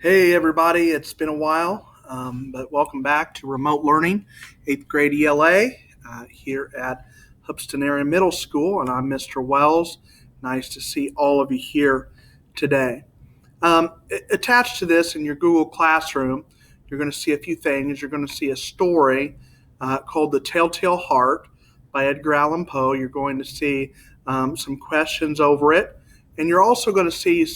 Hey everybody, it's been a while, but welcome back to Remote Learning, 8th grade ELA here at Hubston Area Middle School, and I'm Mr. Wells. Nice to see all of you here today. Attached to this in your Google Classroom, you're going to see a few things. You're going to see a story called The Telltale Heart by Edgar Allan Poe. You're going to see some questions over it, and you're also going to see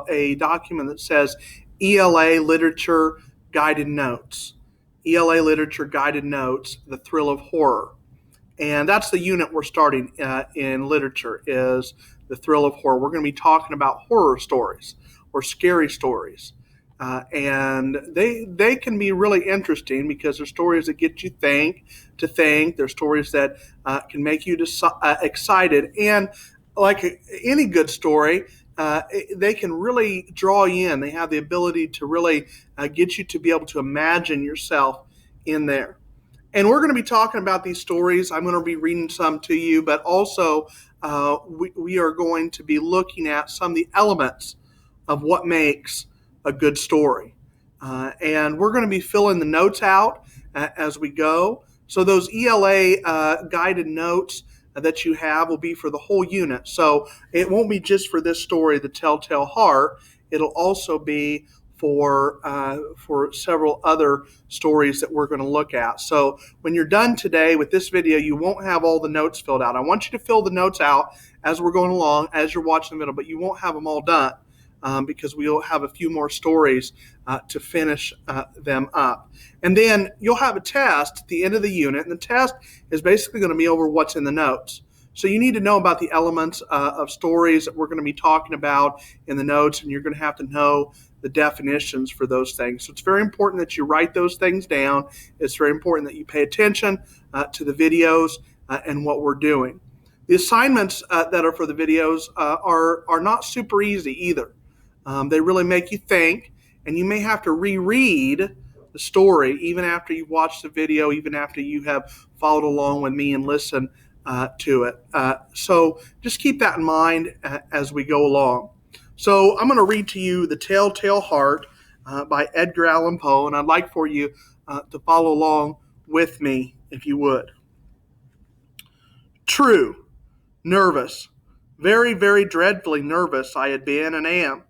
a document that says ELA Literature Guided Notes. ELA Literature Guided Notes, The Thrill of Horror. And that's the unit we're starting in literature is The Thrill of Horror. We're going to be talking about horror stories or scary stories. And they can be really interesting because they're stories that get you to think. They're stories that can make you excited. And like any good story, they can really draw you in. They have the ability to really get you to be able to imagine yourself in there. And we're going to be talking about these stories. I'm going to be reading some to you, but also we are going to be looking at some of the elements of what makes a good story. And we're going to be filling the notes out as we go. So those ELA guided notes that you have will be for the whole unit. So it won't be just for this story, The Telltale Heart. It'll also be for several other stories that we're going to look at. So when you're done today with this video, you won't have all the notes filled out. I want you to fill the notes out as we're going along, as you're watching the video, but you won't have them all done because we'll have a few more stories to finish them up. And then you'll have a test at the end of the unit, and the test is basically going to be over what's in the notes. So you need to know about the elements of stories that we're going to be talking about in the notes, and you're going to have to know the definitions for those things. So it's very important that you write those things down. It's very important that you pay attention to the videos and what we're doing. The assignments that are for the videos are not super easy either. They really make you think, and you may have to reread the story even after you've watched the video, even after you have followed along with me and listened to it. So just keep that in mind as we go along. So I'm going to read to you The Telltale Heart by Edgar Allan Poe, and I'd like for you to follow along with me if you would. True, nervous, very, very dreadfully nervous I had been and am.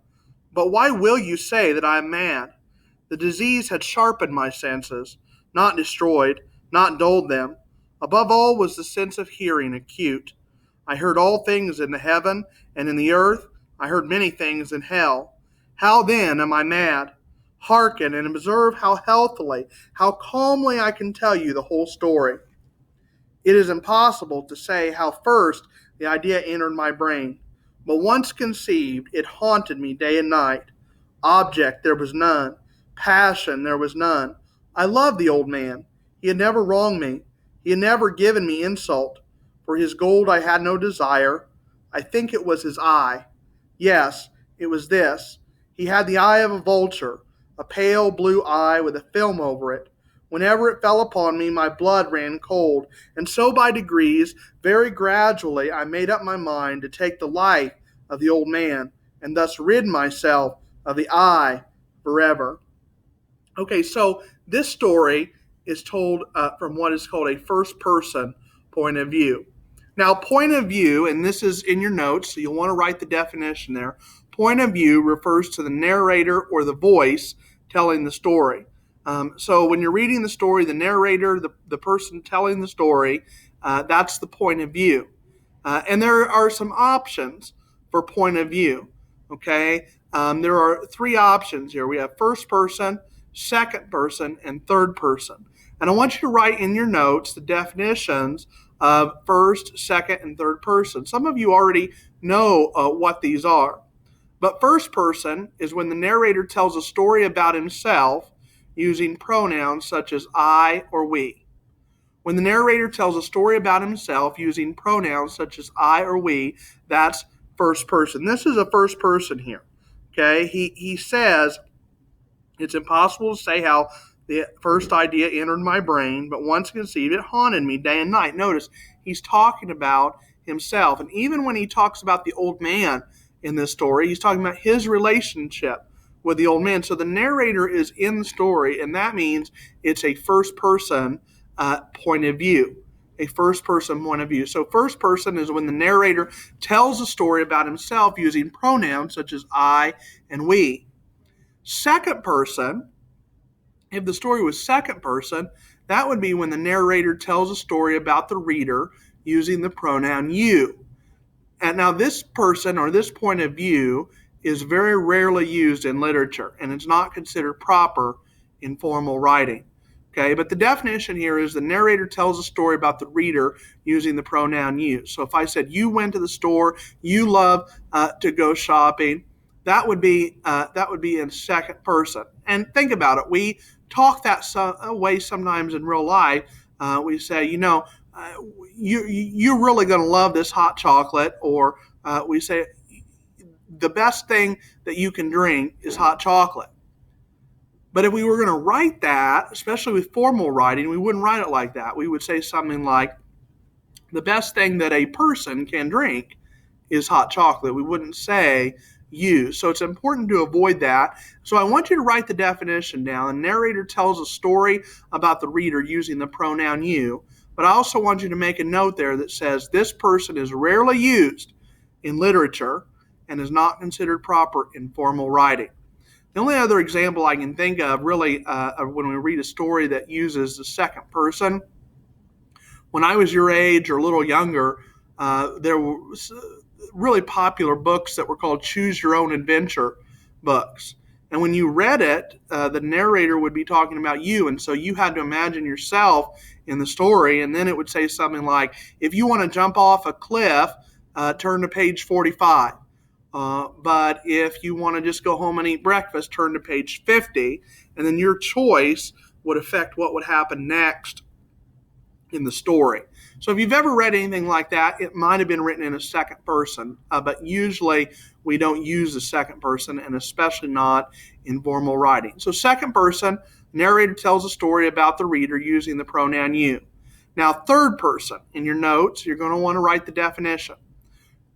But why will you say that I am mad? The disease had sharpened my senses, not destroyed, not dulled them. Above all was the sense of hearing acute. I heard all things in the heaven and in the earth. I heard many things in hell. How then am I mad? Hearken and observe how healthily, how calmly I can tell you the whole story. It is impossible to say how first the idea entered my brain. But once conceived, it haunted me day and night. Object there was none. Passion there was none. I loved the old man. He had never wronged me. He had never given me insult. For his gold I had no desire. I think it was his eye. Yes, it was this. He had the eye of a vulture, a pale blue eye with a film over it. Whenever it fell upon me, my blood ran cold, and so by degrees, very gradually, I made up my mind to take the life of the old man, and thus rid myself of the eye forever. Okay, so this story is told from what is called a first-person point of view. Now, point of view, and this is in your notes, so you'll want to write the definition there. Point of view refers to the narrator or the voice telling the story. So when you're reading the story, the narrator, the person telling the story, that's the point of view. And there are some options for point of view, okay? There are three options here. We have first person, second person, and third person. And I want you to write in your notes the definitions of first, second, and third person. Some of you already know what these are. But first person is when the narrator tells a story about himself using pronouns such as I or we. When the narrator tells a story about himself using pronouns such as I or we, that's first person. This is a first person here. Okay, he says, it's impossible to say how the first idea entered my brain, but once conceived, it haunted me day and night. Notice, he's talking about himself. And even when he talks about the old man in this story, he's talking about his relationship with the old man. So the narrator is in the story, and that means it's a first person point of view. A first person point of view. So first person is when the narrator tells a story about himself using pronouns such as I and we. Second person, if the story was second person, that would be when the narrator tells a story about the reader using the pronoun you. And now this person or this point of view is very rarely used in literature, and it's not considered proper in formal writing. Okay, but the definition here is the narrator tells a story about the reader using the pronoun you. So if I said you went to the store, you love to go shopping, that would be in second person. And think about it. We talk that way sometimes in real life. We say, you're really going to love this hot chocolate, or we say the best thing that you can drink is hot chocolate. But if we were going to write that, especially with formal writing, we wouldn't write it like that. We would say something like, the best thing that a person can drink is hot chocolate. We wouldn't say you. So it's important to avoid that. So I want you to write the definition down. The narrator tells a story about the reader using the pronoun you. But I also want you to make a note there that says this person is rarely used in literature and is not considered proper in formal writing. The only other example I can think of really when we read a story that uses the second person, when I was your age or a little younger, there were really popular books that were called Choose Your Own Adventure books. And when you read it, the narrator would be talking about you, and so you had to imagine yourself in the story, and then it would say something like, if you want to jump off a cliff, turn to page 45. But if you want to just go home and eat breakfast, turn to page 50, and then your choice would affect what would happen next in the story. So if you've ever read anything like that, it might have been written in a second person, but usually we don't use the second person, and especially not in formal writing. So second person, narrator tells a story about the reader using the pronoun you. Now third person, in your notes, you're going to want to write the definition.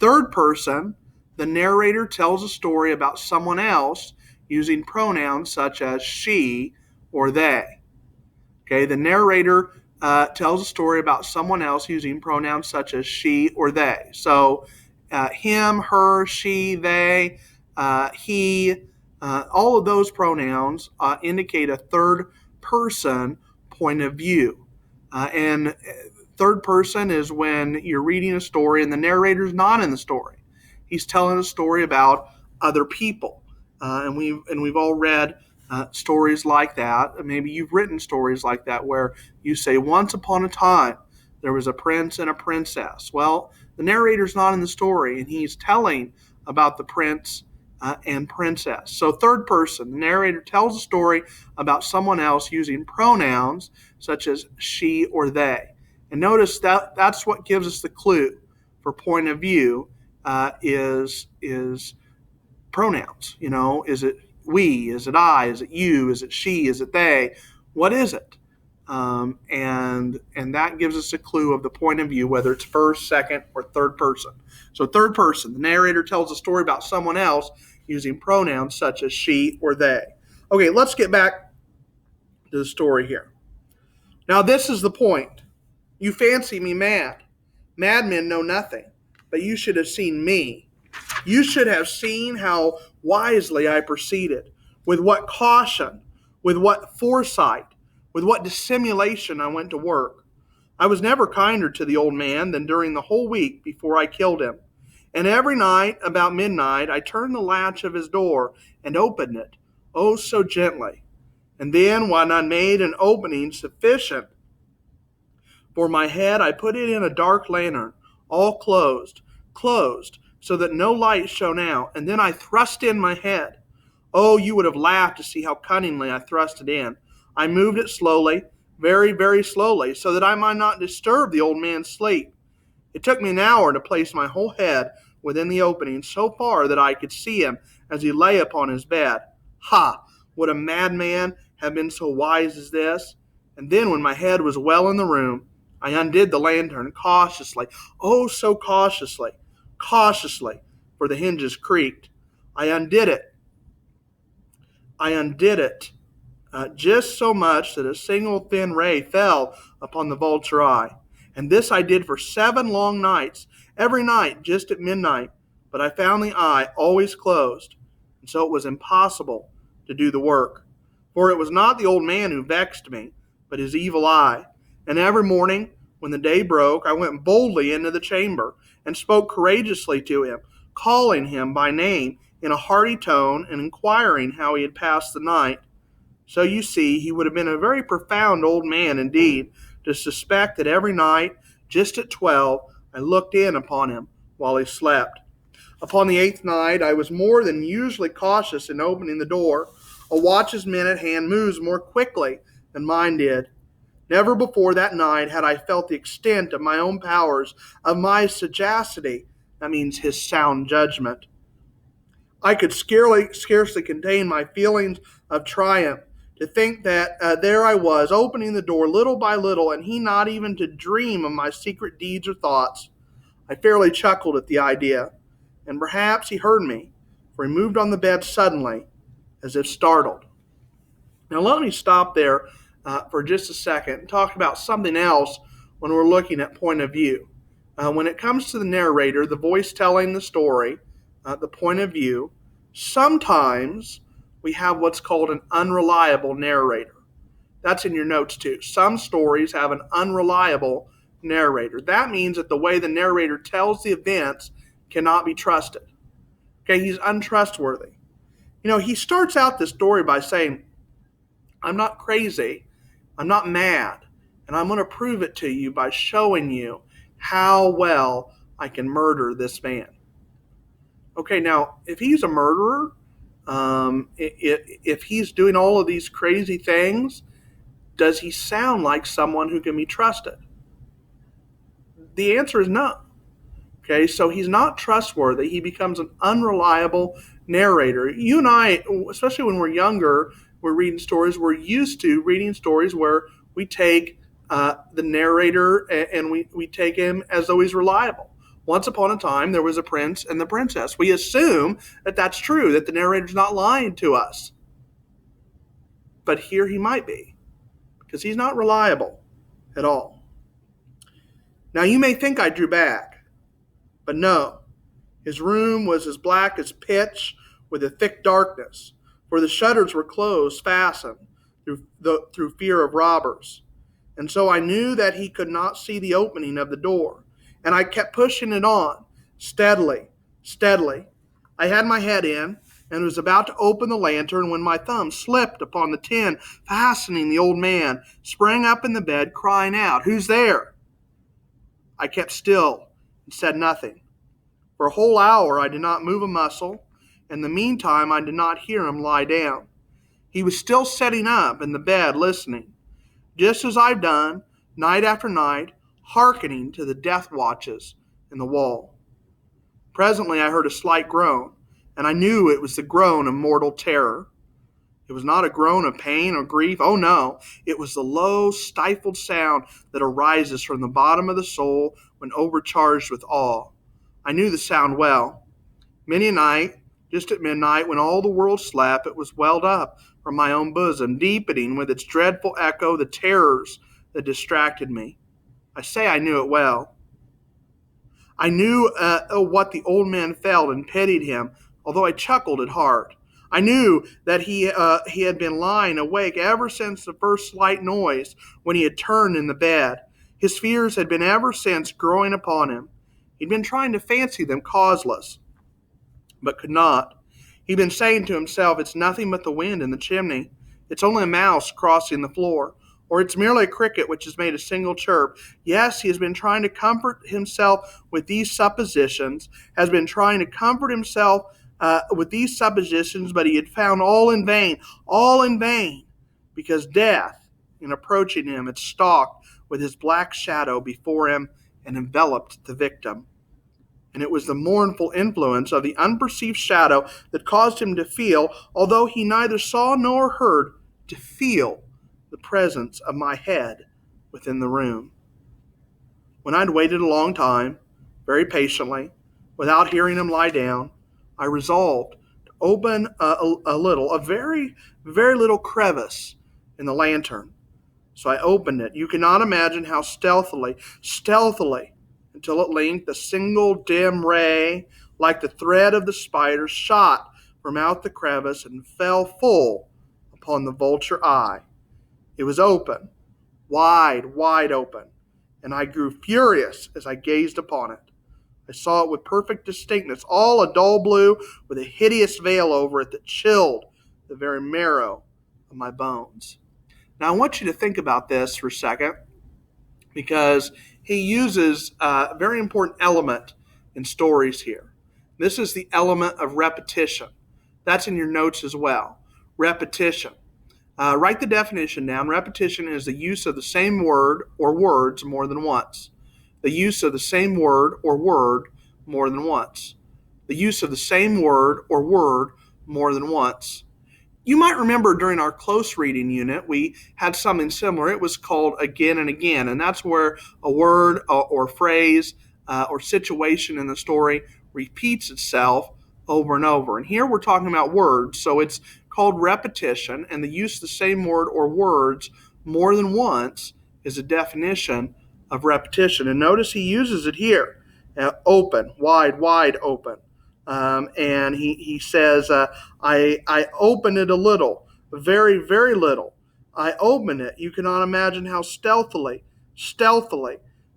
Third person, the narrator tells a story about someone else using pronouns such as she or they. Okay, the narrator tells a story about someone else using pronouns such as she or they. So him, her, she, they, he, all of those pronouns indicate a third person point of view. And third person is when you're reading a story and the narrator's not in the story. He's telling a story about other people, and we've all read stories like that. Maybe you've written stories like that where you say, once upon a time, there was a prince and a princess. Well, the narrator's not in the story, and he's telling about the prince and princess. So third person, the narrator tells a story about someone else using pronouns such as she or they. And notice that that's what gives us the clue for point of view. Is pronouns. Is it we? Is it I? Is it you? Is it she? Is it they? What is it? And that gives us a clue of the point of view, whether it's first, second, or third person. So third person, the narrator tells a story about someone else using pronouns such as she or they. Okay, let's get back to the story here. Now this is the point. You fancy me mad. Madmen know nothing. But you should have seen me. You should have seen how wisely I proceeded, with what caution, with what foresight, with what dissimulation I went to work. I was never kinder to the old man than during the whole week before I killed him. And every night, about midnight, I turned the latch of his door and opened it, oh so gently. And then, when I made an opening sufficient for my head, I put it in a dark lantern, all closed, so that no light shone out, and then I thrust in my head. Oh, you would have laughed to see how cunningly I thrust it in. I moved it slowly, very, very slowly, so that I might not disturb the old man's sleep. It took me an hour to place my whole head within the opening, so far that I could see him as he lay upon his bed. Ha! Would a madman have been so wise as this? And then, when my head was well in the room, I undid the lantern cautiously, oh so cautiously, for the hinges creaked. I undid it, I undid it just so much that a single thin ray fell upon the vulture eye. And this I did for 7 long nights, every night just at midnight. But I found the eye always closed, and so it was impossible to do the work. For it was not the old man who vexed me, but his evil eye. And every morning, when the day broke, I went boldly into the chamber and spoke courageously to him, calling him by name in a hearty tone and inquiring how he had passed the night. So you see, he would have been a very profound old man indeed to suspect that every night, just at 12, I looked in upon him while he slept. Upon the 8th night, I was more than usually cautious in opening the door. A watch's minute hand moves more quickly than mine did. Never before that night had I felt the extent of my own powers, of my sagacity, that means his sound judgment. I could scarcely contain my feelings of triumph to think that there I was, opening the door little by little, and he not even to dream of my secret deeds or thoughts. I fairly chuckled at the idea, and perhaps he heard me, for he moved on the bed suddenly, as if startled. Now let me stop there for just a second and talk about something else when we're looking at point of view. When it comes to the narrator, the voice telling the story, the point of view, sometimes we have what's called an unreliable narrator. That's in your notes too. Some stories have an unreliable narrator. That means that the way the narrator tells the events cannot be trusted. Okay, he's untrustworthy. You know, he starts out this story by saying, I'm not crazy, I'm not mad, and I'm going to prove it to you by showing you how well I can murder this man. Okay, now, if he's a murderer, if he's doing all of these crazy things, does he sound like someone who can be trusted? The answer is no. Okay, so he's not trustworthy. He becomes an unreliable narrator. You and I, especially when we're younger, we're reading stories, we're used to reading stories where we take the narrator and we take him as though he's reliable. Once upon a time, there was a prince and the princess. We assume that that's true, that the narrator's not lying to us. But here he might be, because he's not reliable at all. Now, you may think I drew back, but no. His room was as black as pitch with a thick darkness, for the shutters were closed, fastened, through fear of robbers. And so I knew that he could not see the opening of the door. And I kept pushing it on, steadily, steadily. I had my head in and was about to open the lantern when my thumb slipped upon the tin fastening the old man, sprang up in the bed, crying out, "Who's there?" I kept still and said nothing. For a whole hour I did not move a muscle. In the meantime, I did not hear him lie down. He was still sitting up in the bed listening, just as I've done night after night, hearkening to the death watches in the wall. Presently I heard a slight groan, and I knew it was the groan of mortal terror. It was not a groan of pain or grief. Oh no, it was the low, stifled sound that arises from the bottom of the soul when overcharged with awe. I knew the sound well. Many a night, just at midnight, when all the world slept, it was welled up from my own bosom, deepening with its dreadful echo the terrors that distracted me. I say I knew it well. I knew what the old man felt and pitied him, although I chuckled at heart. I knew that he had been lying awake ever since the first slight noise when he had turned in the bed. His fears had been ever since growing upon him. He'd been trying to fancy them causeless, but could not. He'd been saying to himself, it's nothing but the wind in the chimney. It's only a mouse crossing the floor. Or it's merely a cricket which has made a single chirp. Yes, he has been trying to comfort himself with these suppositions, but he had found all in vain, because death, in approaching him, had stalked with his black shadow before him and enveloped the victim. And it was the mournful influence of the unperceived shadow that caused him to feel, although he neither saw nor heard, to feel the presence of my head within the room. When I'd waited a long time, very patiently, without hearing him lie down, I resolved to open a little, a very, very little crevice in the lantern. So I opened it. You cannot imagine how stealthily, until at length a single dim ray, like the thread of the spider, shot from out the crevice and fell full upon the vulture eye. It was open, wide open, and I grew furious as I gazed upon it. I saw it with perfect distinctness, all a dull blue, with a hideous veil over it that chilled the very marrow of my bones. Now, I want you to think about this for a second, because he uses a very important element in stories here. This is the element of repetition. That's in your notes as well. Repetition. Write the definition down. Repetition is the use of the same word or words more than once. The use of the same word or word more than once. The use of the same word or word more than once. You might remember during our close reading unit, we had something similar. It was called again and again, and that's where a word or phrase or situation in the story repeats itself over and over. And here we're talking about words, so it's called repetition, and the use of the same word or words more than once is a definition of repetition. And notice he uses it here, open, wide open. And he says, I open it a little, very, very little. I open it. You cannot imagine how stealthily.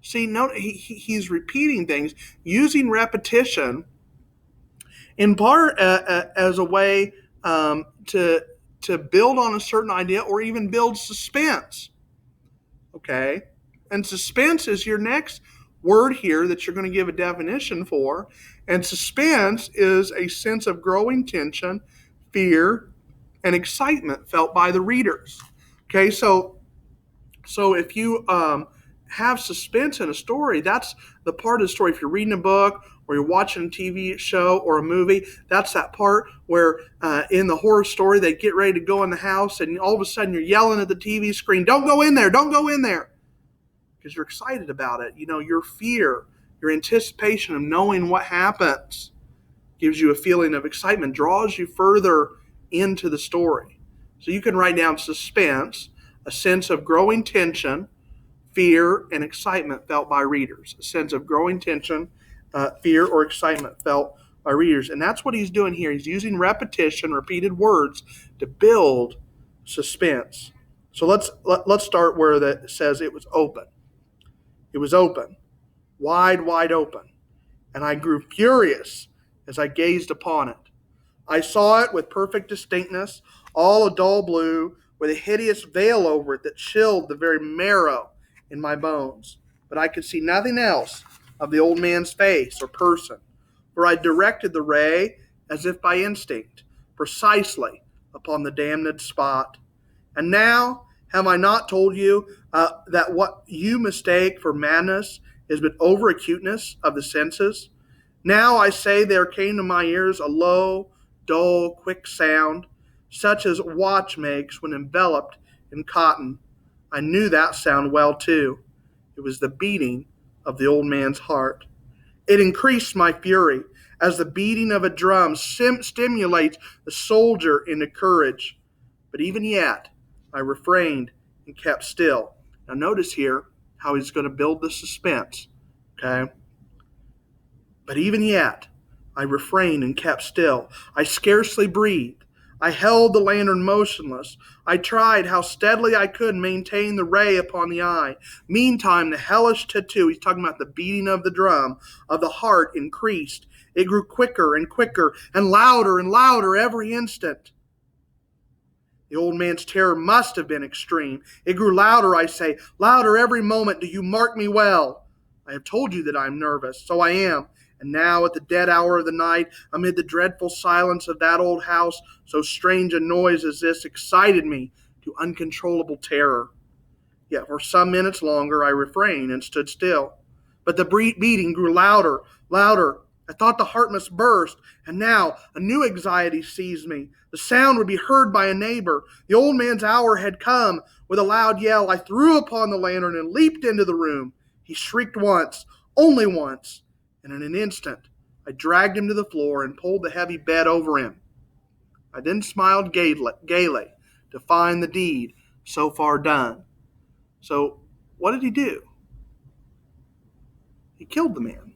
See, note he's repeating things, using repetition in part as a way to build on a certain idea or even build suspense. Okay? And suspense is your next word here that you're going to give a definition for. And suspense is a sense of growing tension, fear, and excitement felt by the readers. Okay, so if you have suspense in a story, that's the part of the story. If you're reading a book or you're watching a TV show or a movie, that's that part where in the horror story they get ready to go in the house and all of a sudden you're yelling at the TV screen, don't go in there, because you're excited about it. You know, your fear, your anticipation of knowing what happens gives you a feeling of excitement, draws you further into the story. So you can write down suspense, a sense of growing tension, fear, and excitement felt by readers. A sense of growing tension, fear, or excitement felt by readers. And that's what he's doing here. He's using repetition, repeated words, to build suspense. So let's start where it says it was open. It was open, wide open, and I grew furious as I gazed upon it. I saw it with perfect distinctness, all a dull blue, with a hideous veil over it that chilled the very marrow in my bones. But I could see nothing else of the old man's face or person, for I directed the ray, as if by instinct, precisely upon the damned spot. And now, have I not told you that what you mistake for madness is but over-acuteness of the senses? Now I say there came to my ears a low, dull, quick sound, such as a watch makes when enveloped in cotton. I knew that sound well, too. It was the beating of the old man's heart. It increased my fury, as the beating of a drum stimulates the soldier into courage. But even yet, I refrained and kept still. Now notice here how he's going to build the suspense. Okay? But even yet, I refrained and kept still. I scarcely breathed. I held the lantern motionless. I tried how steadily I could maintain the ray upon the eye. Meantime, the hellish tattoo, he's talking about the beating of the drum, of the heart increased. It grew quicker and quicker and louder every instant. The old man's terror must have been extreme. It grew louder, I say, louder every moment. Do you mark me well? I have told you that I am nervous, so I am. And now, at the dead hour of the night, amid the dreadful silence of that old house, so strange a noise as this excited me to uncontrollable terror. Yet for some minutes longer I refrained and stood still. But the beating grew louder. I thought the heart must burst, and now a new anxiety seized me. The sound would be heard by a neighbor. The old man's hour had come. With a loud yell, I threw upon the lantern and leaped into the room. He shrieked once, only once, and in an instant I dragged him to the floor and pulled the heavy bed over him. I then smiled gaily to find the deed so far done. So, what did he do? He killed the man.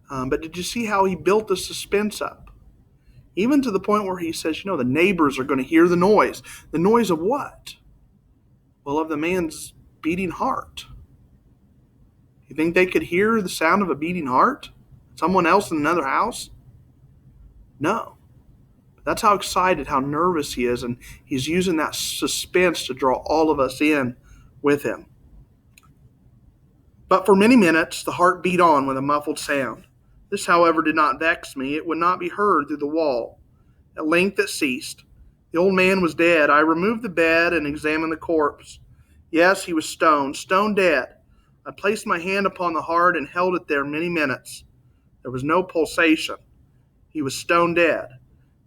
But did you see how he built the suspense up? Even to the point where he says, the neighbors are going to hear the noise. The noise of what? Well, of the man's beating heart. You think they could hear the sound of a beating heart? Someone else in another house? No. That's how excited, how nervous he is, and he's using that suspense to draw all of us in with him. But for many minutes, the heart beat on with a muffled sound. This, however, did not vex me. It would not be heard through the wall. At length it ceased. The old man was dead. I removed the bed and examined the corpse. Yes, he was stone dead. I placed my hand upon the heart and held it there many minutes. There was no pulsation. He was stone dead.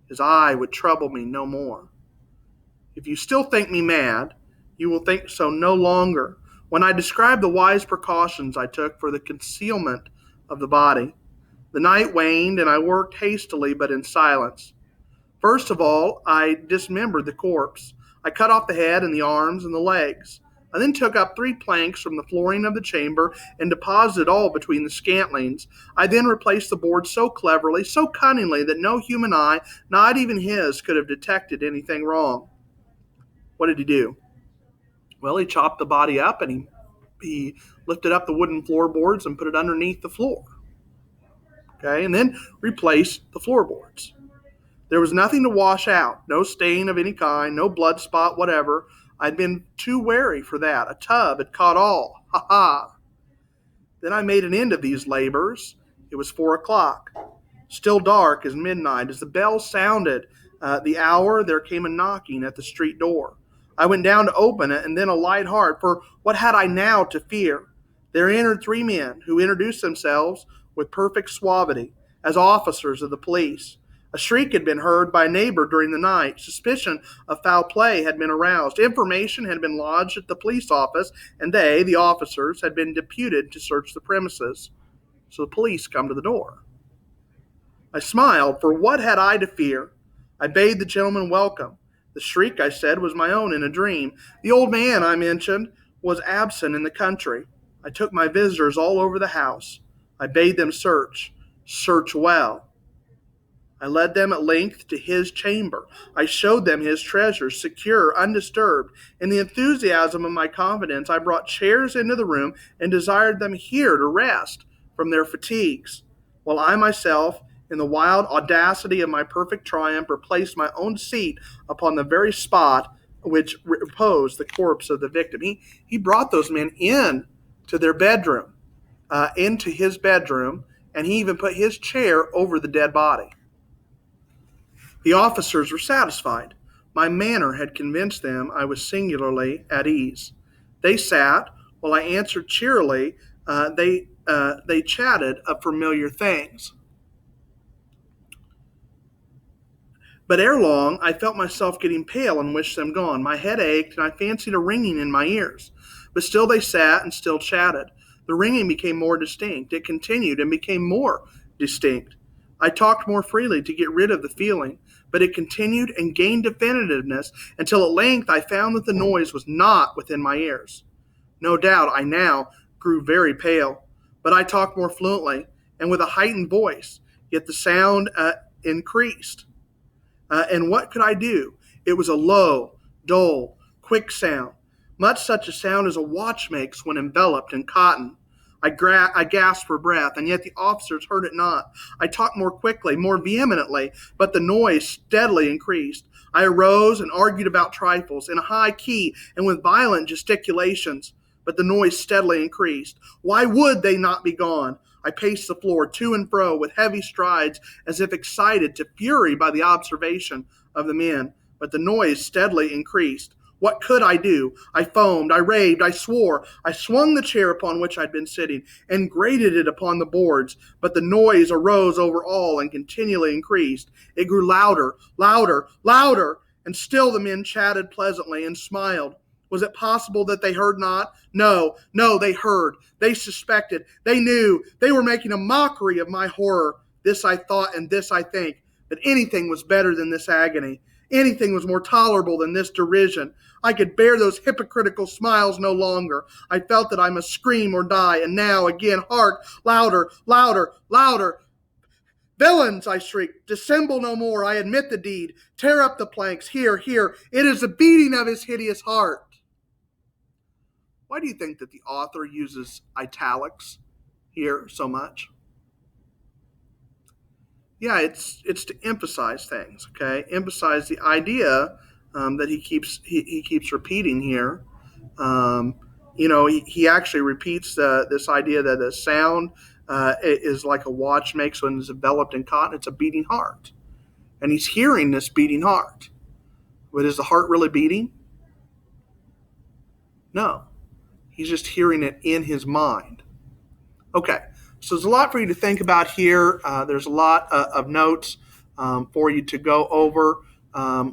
His eye would trouble me no more. If you still think me mad, you will think so no longer when I describe the wise precautions I took for the concealment of the body. The night waned, and I worked hastily but in silence. First of all, I dismembered the corpse. I cut off the head and the arms and the legs. I then took up 3 planks from the flooring of the chamber and deposited all between the scantlings. I then replaced the boards so cleverly, so cunningly, that no human eye, not even his, could have detected anything wrong. What did he do? Well, he chopped the body up and he lifted up the wooden floorboards and put it underneath the floor. Okay, and then replaced the floorboards. There was nothing to wash out, no stain of any kind, no blood spot, whatever. I'd been too wary for that. A tub had caught all. Ha ha. Then I made an end of these labors. It was 4:00. Still dark as midnight. As the bell sounded the hour, there came a knocking at the street door. I went down to open it, and then a light heart, for what had I now to fear? There entered 3 men, who introduced themselves with perfect suavity as officers of the police. A shriek had been heard by a neighbor during the night. Suspicion of foul play had been aroused. Information had been lodged at the police office, and they, the officers, had been deputed to search the premises. So the police come to the door. I smiled, for what had I to fear? I bade the gentleman welcome. The shriek, I said, was my own in a dream. The old man, I mentioned, was absent in the country. I took my visitors all over the house. I bade them search well. I led them at length to his chamber. I showed them his treasures, secure, undisturbed. In the enthusiasm of my confidence, I brought chairs into the room and desired them here to rest from their fatigues, while I myself, in the wild audacity of my perfect triumph, replaced my own seat upon the very spot which reposed the corpse of the victim. He brought those men in to their bedroom, into his bedroom, and he even put his chair over the dead body. The officers were satisfied. My manner had convinced them I was singularly at ease. They sat while I answered cheerily. They chatted of familiar things. But ere long, I felt myself getting pale and wished them gone. My head ached, and I fancied a ringing in my ears. But still they sat and still chatted. The ringing became more distinct. It continued and became more distinct. I talked more freely to get rid of the feeling, but it continued and gained definitiveness until at length I found that the noise was not within my ears. No doubt I now grew very pale, but I talked more fluently and with a heightened voice, yet the sound increased. And what could I do? It was a low, dull, quick sound, much such a sound as a watch makes when enveloped in cotton. I gasped for breath, and yet the officers heard it not. I talked more quickly, more vehemently, but the noise steadily increased. I arose and argued about trifles in a high key and with violent gesticulations, but the noise steadily increased. Why would they not be gone? I paced the floor to and fro with heavy strides, as if excited to fury by the observation of the men, but the noise steadily increased. What could I do? I foamed, I raved, I swore. I swung the chair upon which I'd been sitting and grated it upon the boards, but the noise arose over all and continually increased. It grew louder, louder, louder, and still the men chatted pleasantly and smiled. Was it possible that they heard not? No, they heard. They suspected. They knew. They were making a mockery of my horror. This I thought, and this I think. But anything was better than this agony. Anything was more tolerable than this derision. I could bear those hypocritical smiles no longer. I felt that I must scream or die. And now, again, hark, louder, louder, louder. Villains, I shrieked, dissemble no more. I admit the deed. Tear up the planks. Here, here. It is the beating of his hideous heart. Why do you think that the author uses italics here so much? Yeah, it's to emphasize things. Okay, emphasize the idea that he keeps repeating here. Um, he actually repeats this idea that a sound is like a watch makes when it's enveloped in cotton. It's a beating heart, and he's hearing this beating heart. But is the heart really beating? No, he's just hearing it in his mind. Okay, so there's a lot for you to think about here. There's a lot of notes for you to go over.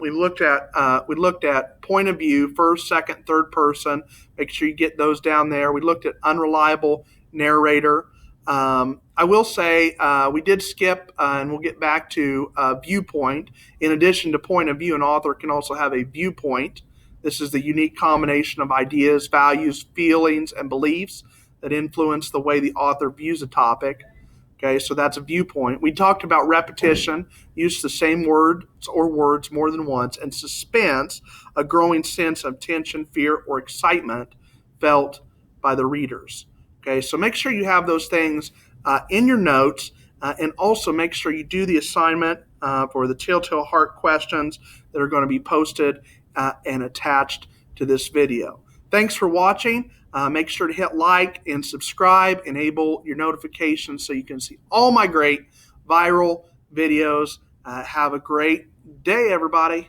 We looked at point of view, first, second, third person. Make sure you get those down there. We looked at unreliable narrator. I will say we did skip, and we'll get back to viewpoint. In addition to point of view, an author can also have a viewpoint. This is the unique combination of ideas, values, feelings, and beliefs that influence the way the author views a topic. Okay, so that's a viewpoint. We talked about repetition, use the same words or words more than once, and suspense, a growing sense of tension, fear, or excitement felt by the readers. Okay, so make sure you have those things in your notes, and also make sure you do the assignment for the Telltale Heart questions that are going to be posted and attached to this video. Thanks for watching. Make sure to hit like and subscribe, enable your notifications so you can see all my great viral videos. Have a great day, everybody.